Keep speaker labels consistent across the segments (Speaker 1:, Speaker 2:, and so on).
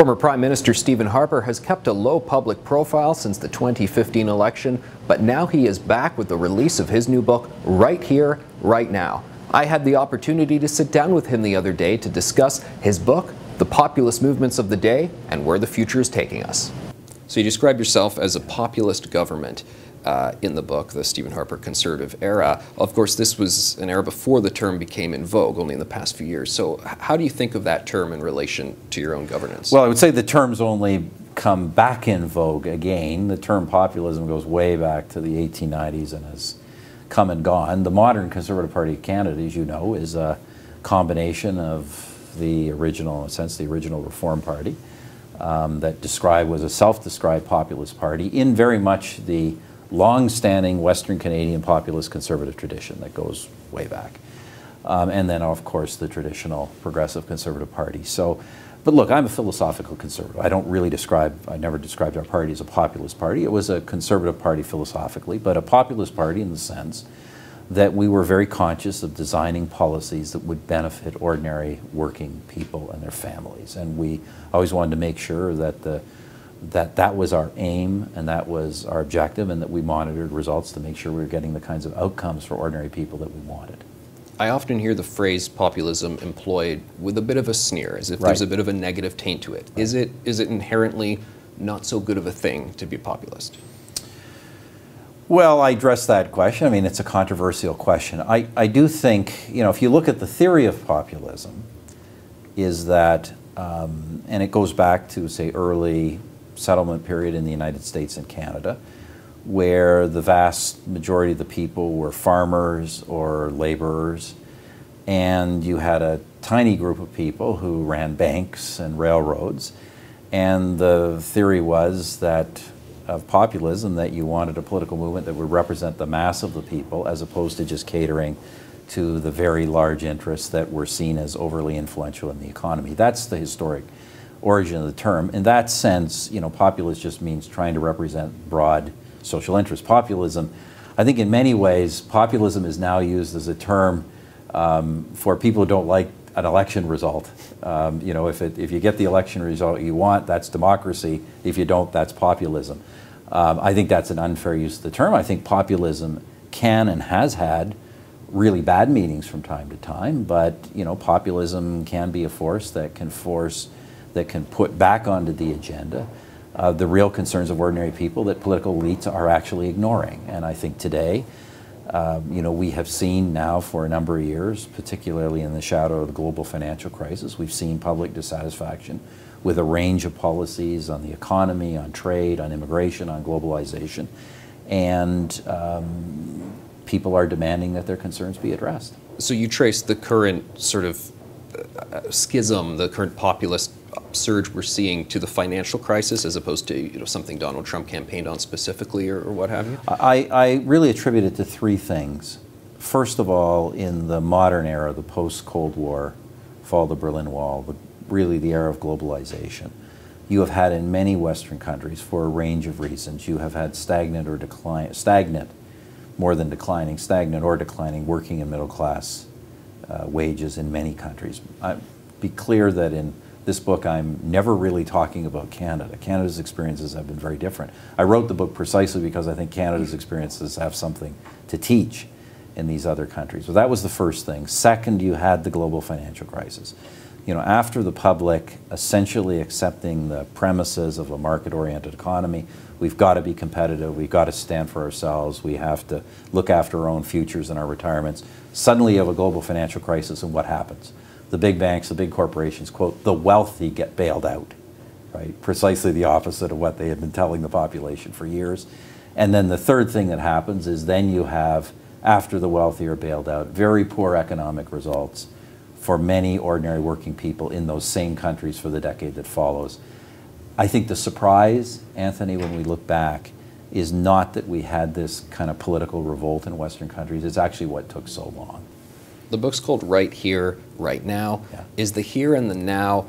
Speaker 1: Former Prime Minister Stephen Harper has kept a low public profile since the 2015 election, but now he is back with the release of his new book, Right Here, Right Now. I had the opportunity to sit down with him the other day to discuss his book, the populist movements of the day, and where the future is taking us. So you describe yourself as a populist government in the book, the Stephen Harper conservative era. Of course, this was an era before the term became in vogue, only in the past few years. So how do you think of that term in relation to your own governance?
Speaker 2: Well, I would say the term's only come back in vogue again. The term populism goes way back to the 1890s and has come and gone. The modern Conservative Party of Canada, as you know, is a combination of the original, in a sense, the original Reform Party that was a self-described populist party in very much the long-standing Western Canadian populist conservative tradition that goes way back. And then, of course, the traditional progressive conservative party. So, but look, I'm a philosophical conservative. I never described our party as a populist party. It was a conservative party philosophically, but a populist party in the sense that we were very conscious of designing policies that would benefit ordinary working people and their families. And we always wanted to make sure that that was our aim and that was our objective, and that we monitored results to make sure we were getting the kinds of outcomes for ordinary people that we wanted.
Speaker 1: I often hear the phrase populism employed with a bit of a sneer, as if there's a bit of a negative taint to it. Is it inherently not so good of a thing to be populist?
Speaker 2: Well, I address that question. I mean, it's a controversial question. I do think, you know, if you look at the theory of populism, is that, and it goes back to, say, early settlement period in the United States and Canada, where the vast majority of the people were farmers or laborers, and you had a tiny group of people who ran banks and railroads, and the theory was that of populism that you wanted a political movement that would represent the mass of the people as opposed to just catering to the very large interests that were seen as overly influential in the economy. That's the historic origin of the term. In that sense, you know, populist just means trying to represent broad social interests. Populism, I think in many ways, populism is now used as a term for people who don't like an election result. You know, if you get the election result you want, that's democracy. If you don't, that's populism. I think that's an unfair use of the term. I think populism can and has had really bad meanings from time to time, but you know, populism can be a force that can put back onto the agenda the real concerns of ordinary people that political elites are actually ignoring. And I think today, you know, we have seen now for a number of years, particularly in the shadow of the global financial crisis, we've seen public dissatisfaction with a range of policies on the economy, on trade, on immigration, on globalization. And people are demanding that their concerns be addressed.
Speaker 1: So you trace the current sort of schism, the current populist surge we're seeing to the financial crisis as opposed to, you know, something Donald Trump campaigned on specifically or what have you?
Speaker 2: I really attribute it to three things. First of all, in the modern era, the post-Cold War, fall of the Berlin Wall, really the era of globalization, you have had in many Western countries, for a range of reasons, you have had stagnant or more than declining, stagnant or declining working and middle class wages in many countries. Be clear that in this book I'm never really talking about Canada. Canada's experiences have been very different. I wrote the book precisely because I think Canada's experiences have something to teach in these other countries. So that was the first thing. Second, you had the global financial crisis. You know, after the public essentially accepting the premises of a market-oriented economy, we've got to be competitive, we've got to stand for ourselves, we have to look after our own futures and our retirements. Suddenly you have a global financial crisis, and what happens? The big banks, the big corporations, quote, the wealthy get bailed out, right? Precisely the opposite of what they had been telling the population for years. And then the third thing that happens is then you have, after the wealthy are bailed out, very poor economic results for many ordinary working people in those same countries for the decade that follows. I think the surprise, Anthony, when we look back, is not that we had this kind of political revolt in Western countries. It's actually what took so long.
Speaker 1: The book's called Right Here, Right Now. Yeah. Is the here and the now,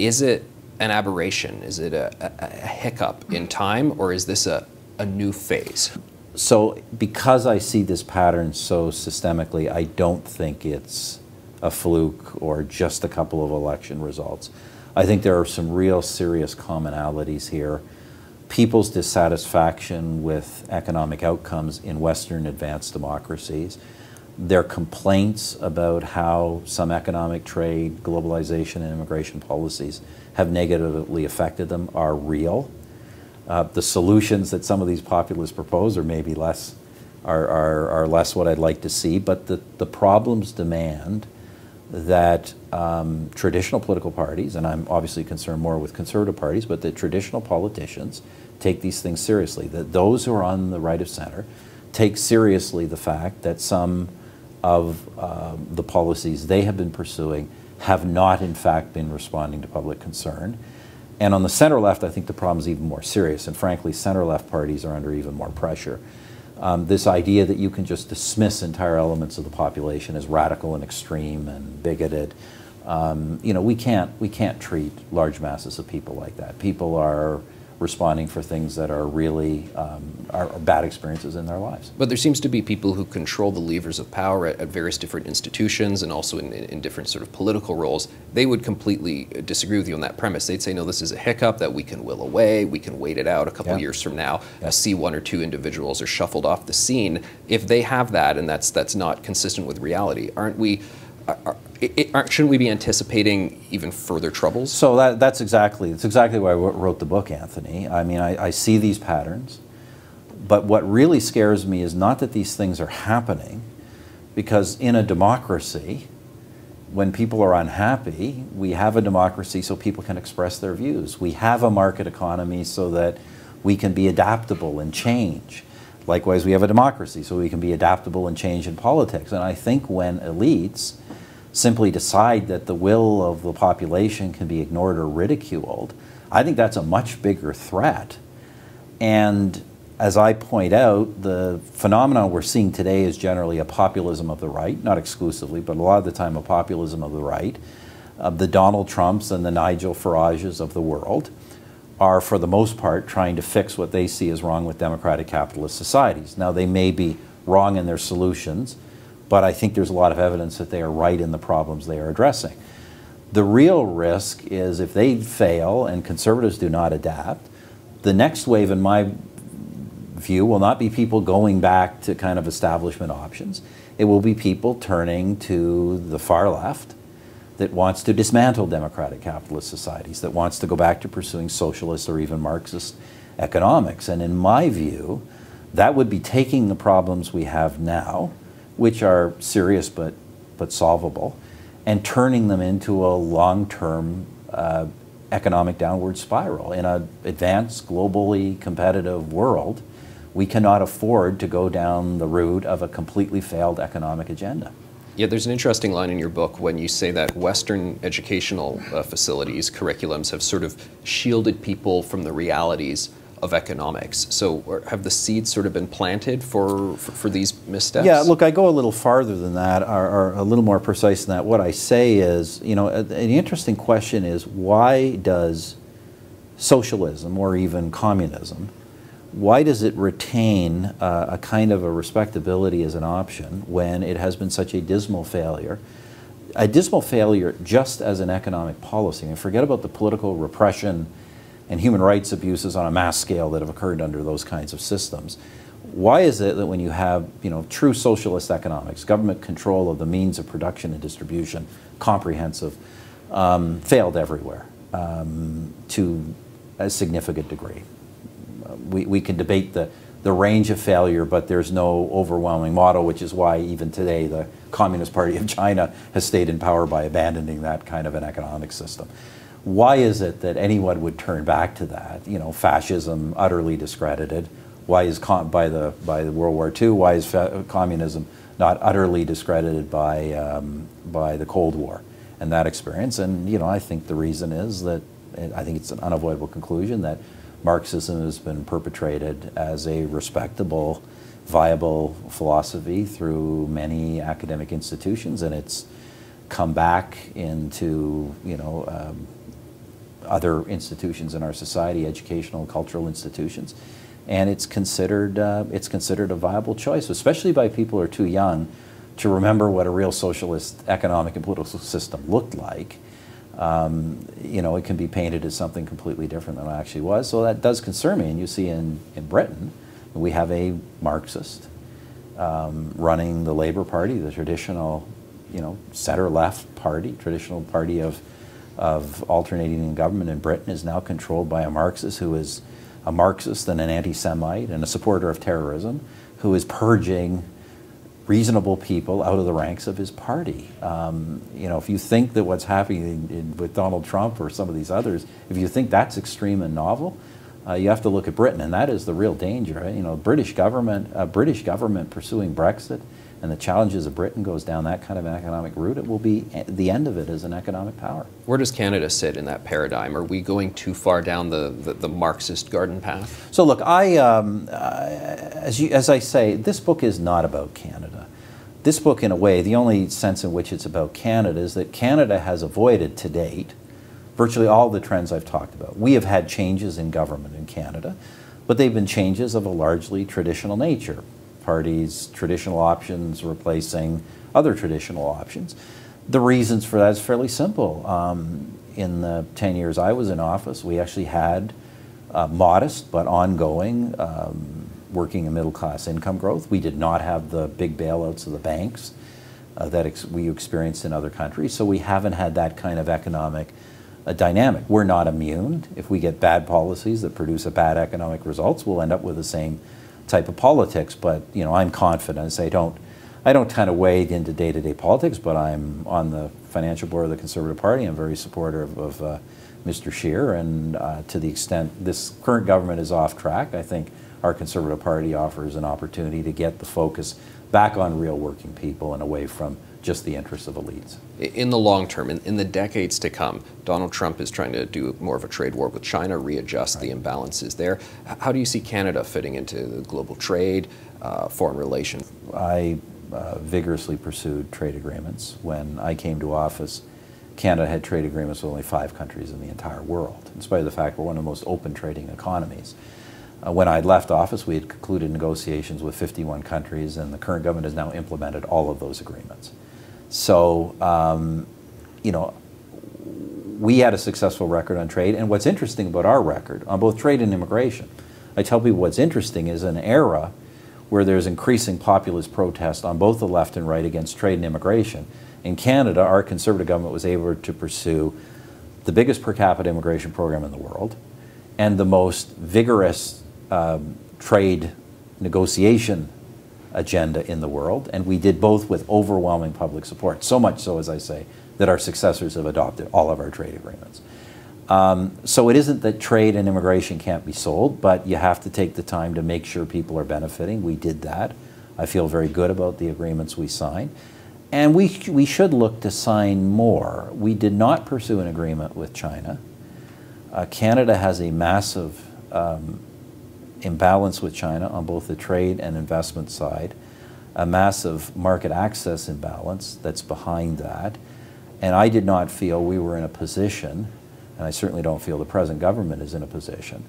Speaker 1: is it an aberration? Is it a hiccup in time, or is this a new phase?
Speaker 2: So because I see this pattern so systemically, I don't think it's a fluke or just a couple of election results. I think there are some real serious commonalities here. People's dissatisfaction with economic outcomes in Western advanced democracies, their complaints about how some economic trade, globalization, and immigration policies have negatively affected them are real. The solutions that some of these populists propose are maybe less, are less what I'd like to see, but the problems demand that traditional political parties, and I'm obviously concerned more with conservative parties, but that traditional politicians take these things seriously, that those who are on the right of center take seriously the fact that some of the policies they have been pursuing have not in fact been responding to public concern. And on the center left, I think the problem is even more serious, and frankly center left parties are under even more pressure. This idea that you can just dismiss entire elements of the population as radical and extreme and bigoted, you know, we can't treat large masses of people like that. People are responding for things that are really are bad experiences in their lives.
Speaker 1: But there seems to be people who control the levers of power at various different institutions and also in different sort of political roles. They would completely disagree with you on that premise. They'd say, no, this is a hiccup that we can will away, we can wait it out a couple years from now, see one or two individuals are shuffled off the scene. If they have that and that's not consistent with reality, aren't we, shouldn't we be anticipating even further troubles?
Speaker 2: So that's exactly why I wrote the book, Anthony. I mean, I see these patterns, but what really scares me is not that these things are happening, because in a democracy, when people are unhappy, we have a democracy so people can express their views. We have a market economy so that we can be adaptable and change. Likewise, we have a democracy so we can be adaptable and change in politics. And I think when elites simply decide that the will of the population can be ignored or ridiculed, I think that's a much bigger threat. And as I point out, the phenomenon we're seeing today is generally a populism of the right, not exclusively, but a lot of the time a populism of the right. The Donald Trumps and the Nigel Farages of the world are, for the most part, trying to fix what they see as wrong with democratic capitalist societies. Now, they may be wrong in their solutions, but I think there's a lot of evidence that they are right in the problems they are addressing. The real risk is if they fail and conservatives do not adapt, the next wave, in my view, will not be people going back to kind of establishment options. It will be people turning to the far left that wants to dismantle democratic capitalist societies, that wants to go back to pursuing socialist or even Marxist economics. And in my view, that would be taking the problems we have now, which are serious but solvable, and turning them into a long-term economic downward spiral. In an advanced, globally competitive world, we cannot afford to go down the route of a completely failed economic agenda.
Speaker 1: Yeah, there's an interesting line in your book when you say that Western educational facilities, curriculums, have sort of shielded people from the realities of economics. So have the seeds sort of been planted for these missteps?
Speaker 2: Yeah, look, I go a little farther than that, or a little more precise than that. What I say is, you know, an interesting question is, why does socialism or even communism, why does it retain a kind of a respectability as an option when it has been such a dismal failure? A dismal failure just as an economic policy. And forget about the political repression and human rights abuses on a mass scale that have occurred under those kinds of systems. Why is it that when you have, you know, true socialist economics, government control of the means of production and distribution, comprehensive, failed everywhere to a significant degree? We can debate the range of failure, but there's no overwhelming model, which is why even today the Communist Party of China has stayed in power by abandoning that kind of an economic system. Why is it that anyone would turn back to that? You know, fascism utterly discredited. Why is by the World War II? Why is communism not utterly discredited by the Cold War and that experience? And you know, I think the reason is that I think it's an unavoidable conclusion that Marxism has been perpetrated as a respectable, viable philosophy through many academic institutions, and it's come back into, you know, other institutions in our society, educational and cultural institutions, and it's considered a viable choice, especially by people who are too young to remember what a real socialist economic and political system looked like. you know, it can be painted as something completely different than it actually was. So that does concern me. And you see in Britain, we have a Marxist running the Labour Party, the traditional, you know, center-left party, traditional party of alternating in government in Britain, is now controlled by a Marxist who is a Marxist and an anti-Semite and a supporter of terrorism, who is purging reasonable people out of the ranks of his party. You know, if you think that what's happening with Donald Trump or some of these others, if you think that's extreme and novel, you have to look at Britain, and that is the real danger. Right? You know, British government pursuing Brexit, and the challenges of Britain goes down that kind of an economic route, it will be the end of it as an economic power.
Speaker 1: Where does Canada sit in that paradigm? Are we going too far down the Marxist garden path?
Speaker 2: So look, as I say, this book is not about Canada. This book, in a way, the only sense in which it's about Canada is that Canada has avoided to date virtually all the trends I've talked about. We have had changes in government in Canada, but they've been changes of a largely traditional nature. Parties, traditional options replacing other traditional options. The reasons for that is fairly simple. In the 10 years I was in office, we actually had modest but ongoing working and middle class income growth. We did not have the big bailouts of the banks that we experienced in other countries, so we haven't had that kind of economic dynamic. We're not immune. If we get bad policies that produce a bad economic results, we'll end up with the same type of politics. But you know, I'm confident. I don't kind of wade into day-to-day politics, but I'm on the financial board of the Conservative Party. I'm very supportive of Mr. Scheer, and to the extent this current government is off track, I think our Conservative Party offers an opportunity to get the focus back on real working people and away from just the interests of elites.
Speaker 1: In the long term, in the decades to come, Donald Trump is trying to do more of a trade war with China, readjust the imbalances there. How do you see Canada fitting into the global trade, foreign relations?
Speaker 2: I vigorously pursued trade agreements. When I came to office, Canada had trade agreements with only 5 countries in the entire world, in spite of the fact we're one of the most open trading economies. When I left office, we had concluded negotiations with 51 countries, and the current government has now implemented all of those agreements. So, you know, we had a successful record on trade, and what's interesting about our record on both trade and immigration, I tell people what's interesting is an era where there's increasing populist protest on both the left and right against trade and immigration. In Canada, our Conservative government was able to pursue the biggest per capita immigration program in the world and the most vigorous trade negotiation agenda in the world, and we did both with overwhelming public support, so much so, as I say, that our successors have adopted all of our trade agreements. So it isn't that trade and immigration can't be sold, but you have to take the time to make sure people are benefiting. We did that. I feel very good about the agreements we signed. And we should look to sign more. We did not pursue an agreement with China. Canada has a massive imbalance with China on both the trade and investment side, a massive market access imbalance that's behind that. And I did not feel we were in a position, and I certainly don't feel the present government is in a position,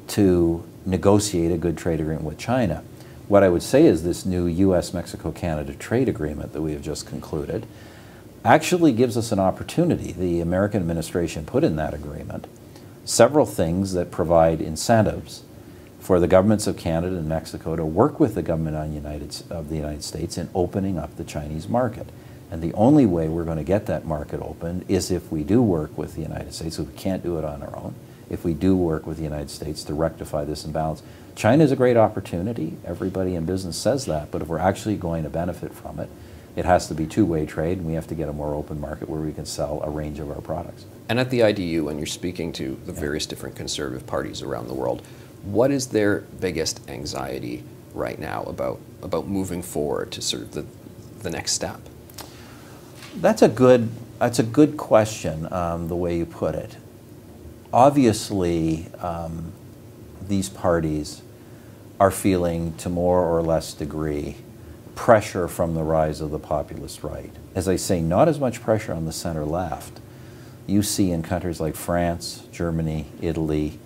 Speaker 2: to negotiate a good trade agreement with China. What I would say is this new U.S.-Mexico-Canada trade agreement that we have just concluded actually gives us an opportunity. The American administration put in that agreement several things that provide incentives for the governments of Canada and Mexico to work with the government of the United States in opening up the Chinese market. And the only way we're going to get that market open is if we do work with the United States. So we can't do it on our own. If we do work with the United States to rectify this imbalance. China is a great opportunity. Everybody in business says that. But if we're actually going to benefit from it, it has to be two-way trade, and we have to get a more open market where we can sell a range of our products.
Speaker 1: And at the IDU, when you're speaking to the various different conservative parties around the world, what is their biggest anxiety right now about moving forward to sort of the next step?
Speaker 2: That's a good question, the way you put it. Obviously, these parties are feeling, to more or less degree, pressure from the rise of the populist right. As I say, not as much pressure on the center left. You see in countries like France, Germany, Italy,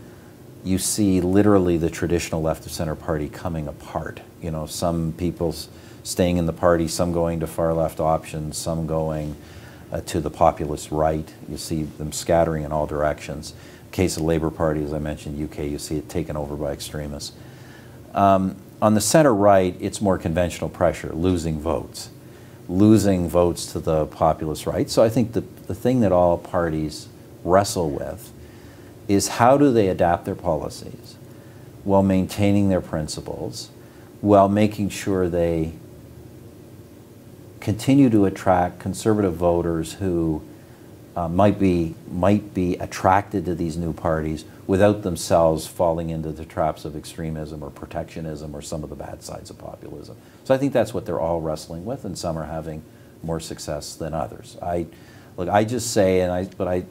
Speaker 2: you see literally the traditional left of center party coming apart. You know, some people staying in the party, some going to far left options, some going to the populist right. You see them scattering in all directions. Case of the Labour Party, as I mentioned, UK, you see it taken over by extremists. On the center right, it's more conventional pressure, losing votes to the populist right. So I think the thing that all parties wrestle with is how do they adapt their policies while maintaining their principles, while making sure they continue to attract conservative voters who might be attracted to these new parties without themselves falling into the traps of extremism or protectionism or some of the bad sides of populism. So I think that's what they're all wrestling with, and some are having more success than others. Look, I just say,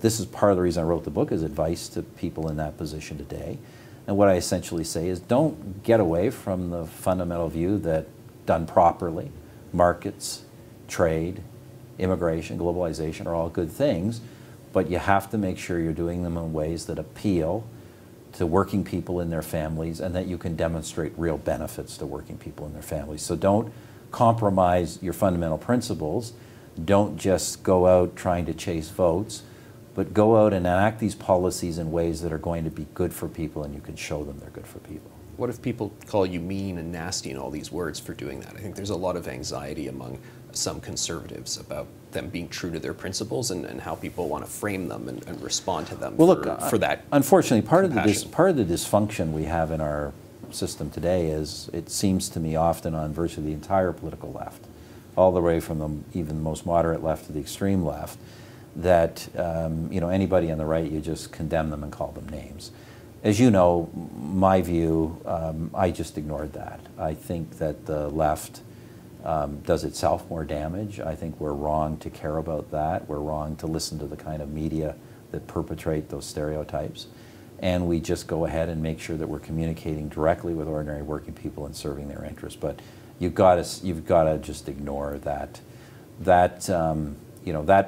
Speaker 2: this is part of the reason I wrote the book, is advice to people in that position today. And what I essentially say is don't get away from the fundamental view that done properly, markets, trade, immigration, globalization are all good things, but you have to make sure you're doing them in ways that appeal to working people and their families, and that you can demonstrate real benefits to working people and their families. So don't compromise your fundamental principles. Don't just go out trying to chase votes, but go out and enact these policies in ways that are going to be good for people, and you can show them they're good for people.
Speaker 1: What if people call you mean and nasty and all these words for doing that? I think there's a lot of anxiety among some conservatives about them being true to their principles and how people want to frame them and respond to them for that.
Speaker 2: Unfortunately, part of the dysfunction we have in our system today is, it seems to me often on virtually the entire political left, all the way from even the most moderate left to the extreme left, that anybody on the right, you just condemn them and call them names. As you know, my view, I just ignored that. I think that the left does itself more damage. I think we're wrong to care about that. We're wrong to listen to the kind of media that perpetrate those stereotypes. And we just go ahead and make sure that we're communicating directly with ordinary working people and serving their interests. But you've got to just ignore that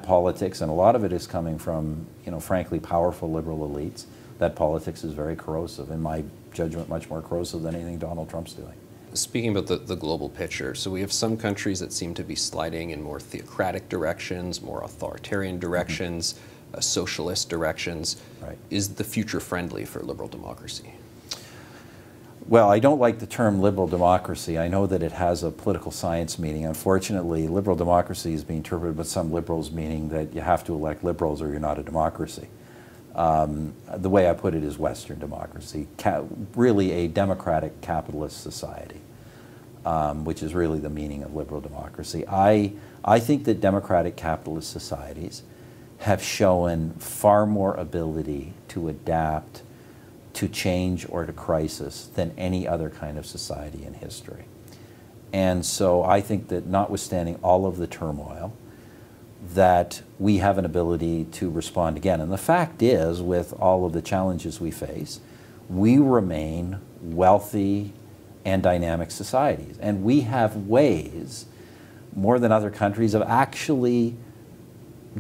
Speaker 2: politics, and a lot of it is coming from, frankly, powerful liberal elites. That politics is very corrosive, in my judgment, much more corrosive than anything Donald Trump's doing.
Speaker 1: Speaking about the global picture, so we have some countries that seem to be sliding in more theocratic directions, more authoritarian directions, socialist directions.
Speaker 2: Right.
Speaker 1: Is the future friendly for liberal democracy?
Speaker 2: Well, I don't like the term liberal democracy. I know that it has a political science meaning. Unfortunately, liberal democracy is being interpreted by some liberals meaning that you have to elect liberals or you're not a democracy. The way I put it is Western democracy, really a democratic capitalist society, which is really the meaning of liberal democracy. I think that democratic capitalist societies have shown far more ability to adapt to change or to crisis than any other kind of society in history. And so I think that notwithstanding all of the turmoil, that we have an ability to respond again. And the fact is, with all of the challenges we face, we remain wealthy and dynamic societies. And we have ways, more than other countries, of actually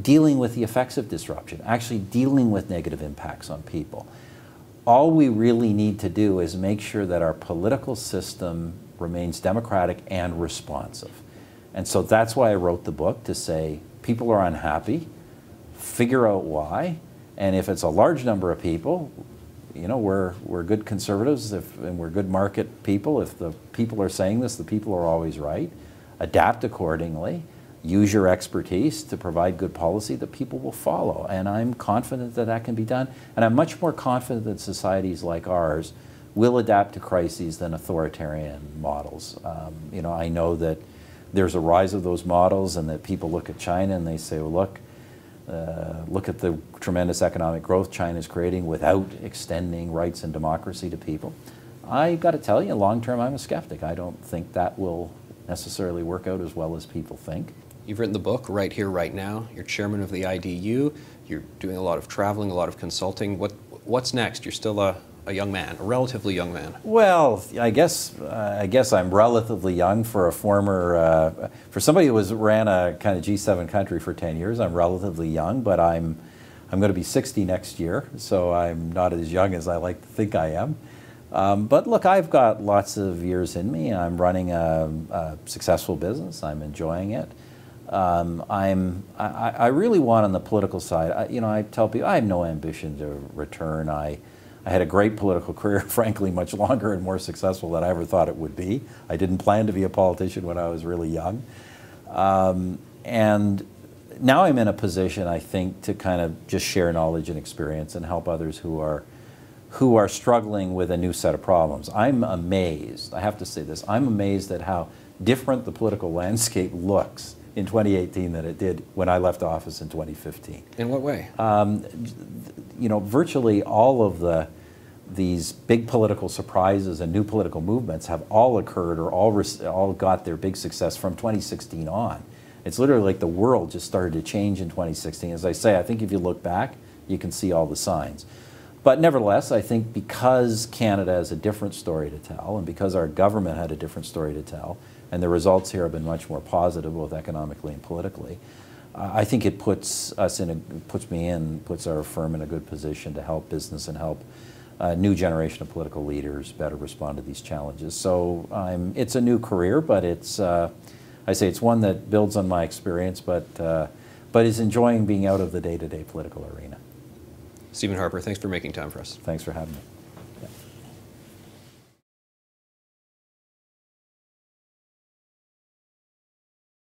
Speaker 2: dealing with the effects of disruption, actually dealing with negative impacts on people. All we really need to do is make sure that our political system remains democratic and responsive. And so that's why I wrote the book, to say, people are unhappy, figure out why, and if it's a large number of people, we're good conservatives and we're good market people. If the people are saying this, the people are always right. Adapt accordingly. Use your expertise to provide good policy that people will follow. And I'm confident that that can be done. And I'm much more confident that societies like ours will adapt to crises than authoritarian models. I know that there's a rise of those models, and that people look at China and they say, well, look at the tremendous economic growth China's creating without extending rights and democracy to people. I've got to tell you, long term, I'm a skeptic. I don't think that will necessarily work out as well as people think.
Speaker 1: You've written the book, Right Here, Right Now. You're chairman of the IDU. You're doing a lot of traveling, a lot of consulting. What's next? You're still a young man, a relatively young man.
Speaker 2: Well, I guess I'm relatively young for a former, for somebody who ran a kind of G7 country for 10 years. I'm relatively young, but I'm going to be 60 next year, so I'm not as young as I like to think I am. But look, I've got lots of years in me. I'm running a successful business. I'm enjoying it. I really want on the political side, I tell people I have no ambition to return. I had a great political career, frankly, much longer and more successful than I ever thought it would be. I didn't plan to be a politician when I was really young. And now I'm in a position, I think, to kind of just share knowledge and experience and help others who are struggling with a new set of problems. I'm amazed, I have to say this, I'm amazed at how different the political landscape looks in 2018 than it did when I left office in 2015.
Speaker 1: In what way?
Speaker 2: Virtually all of these big political surprises and new political movements have all occurred or all got their big success from 2016 on. It's literally like the world just started to change in 2016. As I say, I think if you look back, you can see all the signs. But nevertheless, I think because Canada has a different story to tell, and because our government had a different story to tell, and the results here have been much more positive, both economically and politically, I think it puts our firm in a good position to help business and help a new generation of political leaders better respond to these challenges. So it's a new career, but it's one that builds on my experience, but is enjoying being out of the day-to-day political arena.
Speaker 1: Stephen Harper, thanks for making time for us.
Speaker 2: Thanks for having me.